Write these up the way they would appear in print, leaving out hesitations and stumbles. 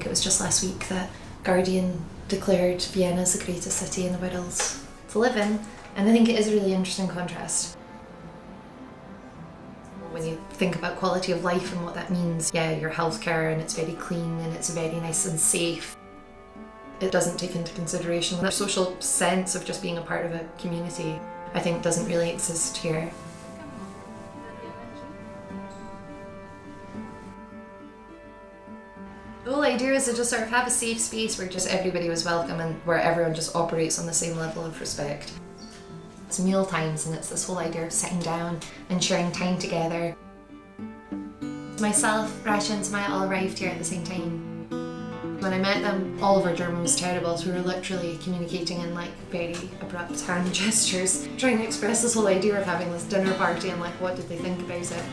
it was just last week that Guardian declared Vienna as the greatest city in the world to live in, and I think it is a really interesting contrast. When you think about quality of life and what that means, yeah, your healthcare, and it's very clean and it's very nice and safe. It doesn't take into consideration the social sense of just being a part of a community. I think doesn't really exist here. The whole idea is to just sort of have a safe space where just everybody was welcome and where everyone just operates on the same level of respect. It's meal times, and it's this whole idea of sitting down and sharing time together. Myself, Rasha and Samaya all arrived here at the same time. When I met them, all of our German was terrible, so we were literally communicating in like very abrupt hand gestures, trying to express this whole idea of having this dinner party and like what did they think about it.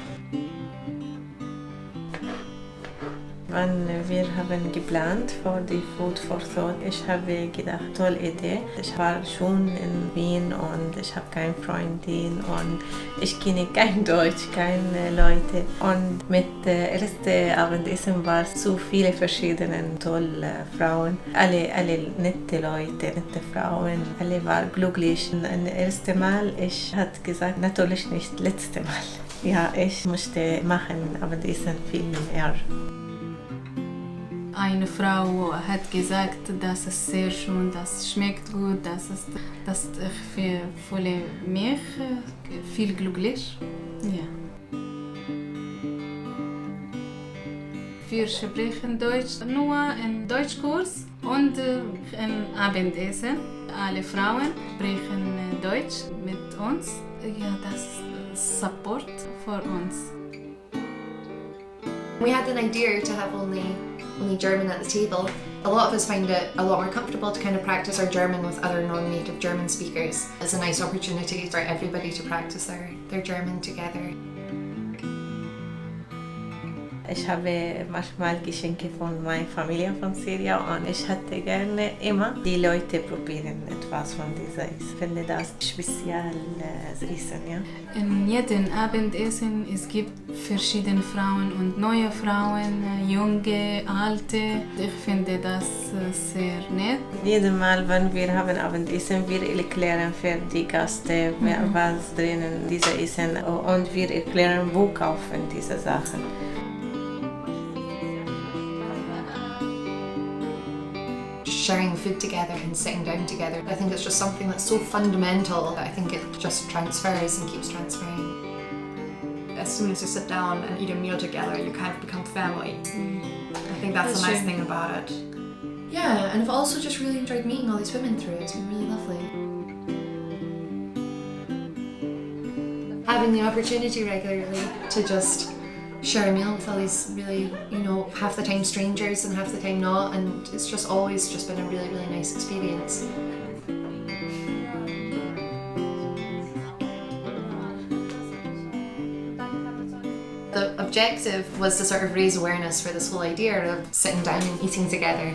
Wann wir haben geplant für die Food for Thought, ich habe gedacht, tolle Idee. Ich war schon in Wien und ich habe keine Freundin und ich kenne kein Deutsch, keine Leute. Und mit ersten Abendessen waren so viele verschiedene tolle Frauen. Alle nette Leute, nette Frauen. Alle waren glücklich. Und das erste Mal, ich hatte gesagt, natürlich nicht letzte Mal. Ja, ich musste machen Abendessen viel mehr. Eine Frau hat gesagt, das ist sehr schön, das schmeckt gut, das ich fühle mich viel glücklich. Ja. Wir sprechen Deutsch nur im Deutschkurs und im Abendessen. Alle Frauen sprechen Deutsch mit uns. Ja, das ist Support für uns. We had an idea to have only German at the table. A lot of us find it a lot more comfortable to kind of practice our German with other non-native German speakers. It's a nice opportunity for everybody to practice their German together. Ich habe manchmal Geschenke von meiner Familie von Syrien und ich hätte gerne immer die Leute probieren etwas von dieser. Ich finde das speziell Essen, ja. In jedem Abendessen es gibt verschiedene Frauen und neue Frauen, junge, alte. Ich finde das sehr nett. Jedes Mal, wenn wir haben Abendessen, wir erklären für die Gäste, was drinnen diese Essen und wir erklären, wo kaufen diese Sachen. Sharing food together and sitting down together. I think it's just something that's so fundamental that I think it just transfers and keeps transferring. As soon as you sit down and eat a meal together, you kind of become family. I think that's the nice thing about it. Yeah, and I've also just really enjoyed meeting all these women through it. It's been really lovely. Having the opportunity regularly to just share a meal with all these really, half the time strangers and half the time not, and it's just always just been a really, really nice experience. The objective was to sort of raise awareness for this whole idea of sitting down and eating together.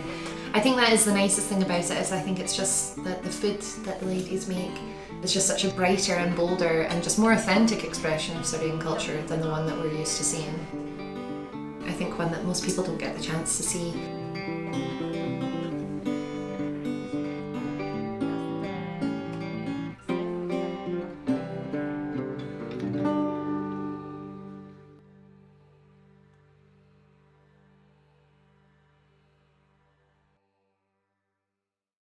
I think that is the nicest thing about it, is I think it's just that the food that the ladies make is just such a brighter and bolder and just more authentic expression of Syrian culture than the one that we're used to seeing. I think one that most people don't get the chance to see.